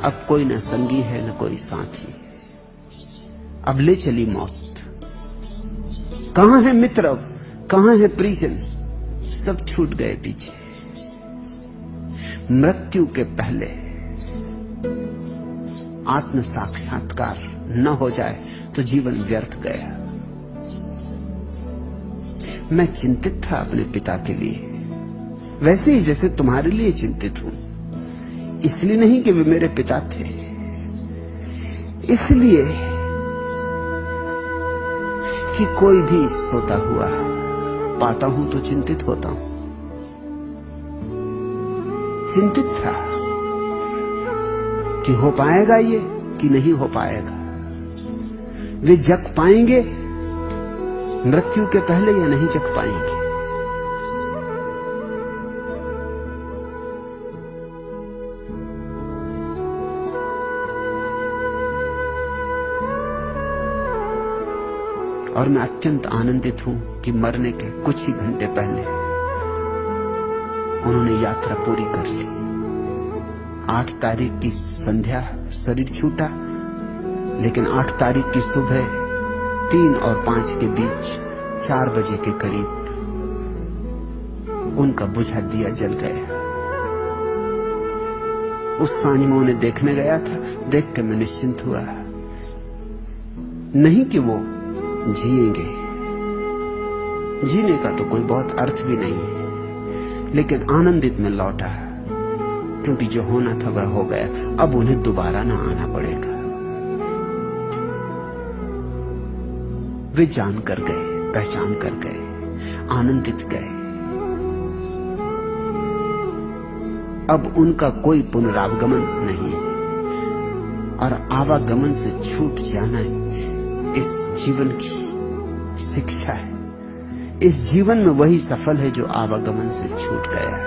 अब कोई न संगी है न कोई साथी, अब ले चली मौत। कहां है मित्र, अब कहां है परिजन, सब छूट गए पीछे। मृत्यु के पहले आत्म साक्षात्कार न हो जाए तो जीवन व्यर्थ गया। मैं चिंतित था अपने पिता के लिए, वैसे ही जैसे तुम्हारे लिए चिंतित हूं। इसलिए नहीं कि वे मेरे पिता थे, इसलिए कि कोई भी सोता हुआ पाता हूं तो चिंतित होता हूं। चिंतित था कि हो पाएगा ये कि नहीं हो पाएगा, वे जग पाएंगे मृत्यु के पहले या नहीं जग पाएंगे। और मैं अत्यंत आनंदित हूं कि मरने के कुछ ही घंटे पहले उन्होंने यात्रा पूरी कर ली। 8 तारीख की संध्या शरीर छूटा, लेकिन 8 तारीख की सुबह 3 और 5 के बीच 4 बजे के करीब उनका बुझा दिया जल गया। उस सांझ में उन्हें देखने गया था, देख के मैं निश्चिंत हुआ। नहीं कि वो जिएंगे, जीने का तो कोई बहुत अर्थ भी नहीं है, लेकिन आनंदित में लौटा, क्योंकि जो होना था वह हो गया। अब उन्हें दोबारा ना आना पड़ेगा। वे जान कर गए, पहचान कर गए, आनंदित गए। अब उनका कोई पुनरागमन नहीं है, और आवागमन से छूट जाना इस जीवन की शिक्षा है। इस जीवन में वही सफल है जो आवागमन से छूट गया है।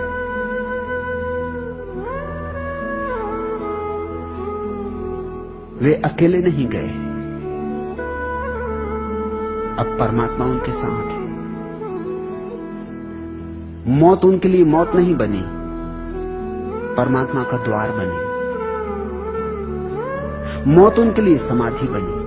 वे अकेले नहीं गए, अब परमात्मा उनके साथ है। मौत उनके लिए मौत नहीं बनी, परमात्मा का द्वार बनी। मौत उनके लिए समाधि बनी।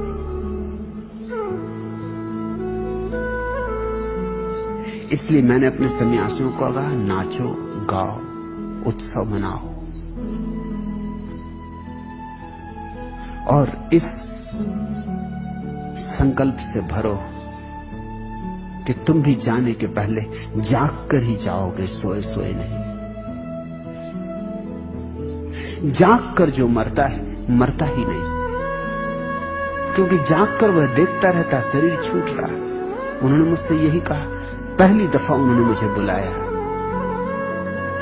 इसलिए मैंने अपने सन्यासियों को कहा, नाचो गाओ उत्सव मनाओ, और इस संकल्प से भरो कि तुम भी जाने के पहले जाग कर ही जाओगे, सोए सोए नहीं। जाग कर जो मरता है मरता ही नहीं, क्योंकि जाग कर वह देखता रहता शरीर छूट रहा। उन्होंने मुझसे यही कहा, पहली दफा उन्होंने मुझे बुलाया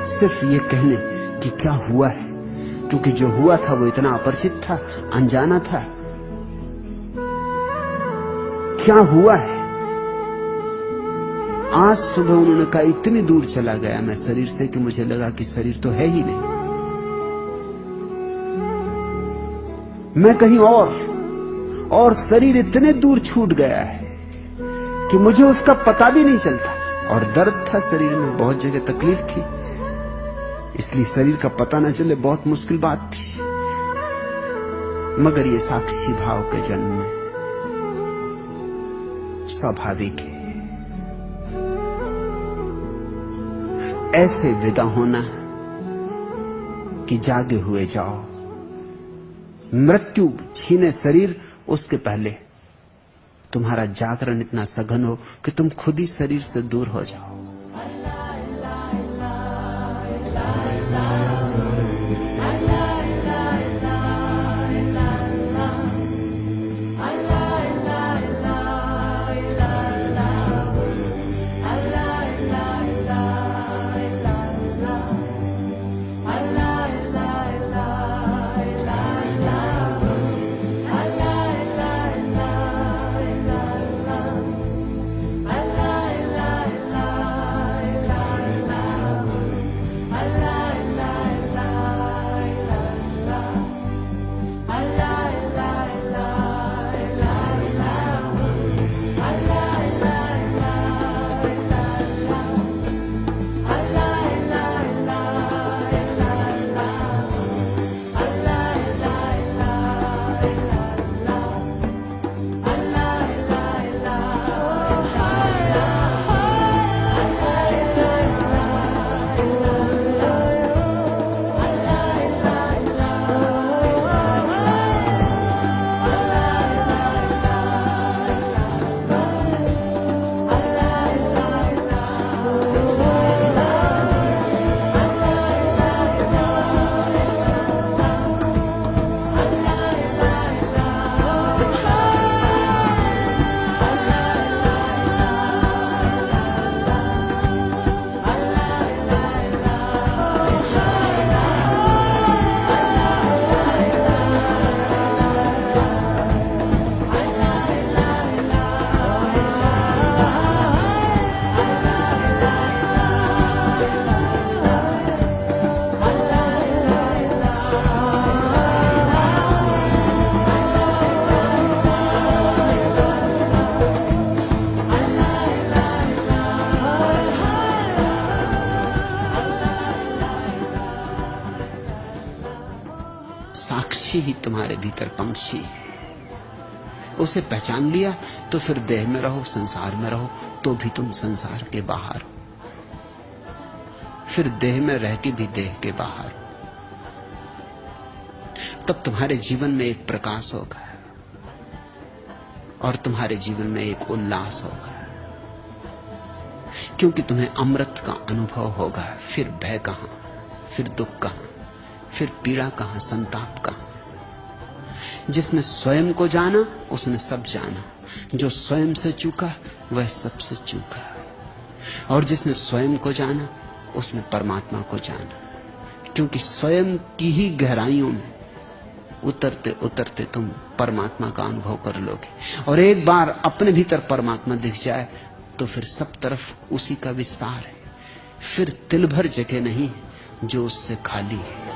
सिर्फ ये कहने कि क्या हुआ है, क्योंकि जो हुआ था वो इतना अपरिचित था, अनजाना था। क्या हुआ है? आज सुबह उन्होंने कहा, इतनी दूर चला गया मैं शरीर से कि मुझे लगा कि शरीर तो है ही नहीं, मैं कहीं और शरीर इतने दूर छूट गया है कि मुझे उसका पता भी नहीं चलता। और दर्द था शरीर में, बहुत जगह तकलीफ थी, इसलिए शरीर का पता न चले बहुत मुश्किल बात थी। मगर ये साक्षी भाव के जन्म में स्वाभाविक है। ऐसे विदा होना कि जागे हुए जाओ। मृत्यु छीने शरीर, उसके पहले तुम्हारा जागरण इतना सघन हो कि तुम खुद ही शरीर से दूर हो जाओ। पंछी ही तुम्हारे भीतर पंछी है। उसे पहचान लिया तो फिर देह में रहो, संसार में रहो, तो भी तुम संसार के बाहर हो। फिर देह में रह के भी देह के बाहर हो। तब तुम्हारे जीवन में एक प्रकाश होगा और तुम्हारे जीवन में एक उल्लास होगा, क्योंकि तुम्हें अमृत का अनुभव होगा। फिर भय कहां, फिर दुख कहां, फिर पीड़ा कहां, संताप कहां। जिसने स्वयं को जाना उसने सब जाना। जो स्वयं से चूका वह सबसे चूका। और जिसने स्वयं को जाना उसने परमात्मा को जाना। क्योंकि स्वयं की ही गहराइयों में उतरते उतरते तुम परमात्मा का अनुभव कर लोगे। और एक बार अपने भीतर परमात्मा दिख जाए तो फिर सब तरफ उसी का विस्तार है। फिर तिल भर जगह नहीं जो उससे खाली है।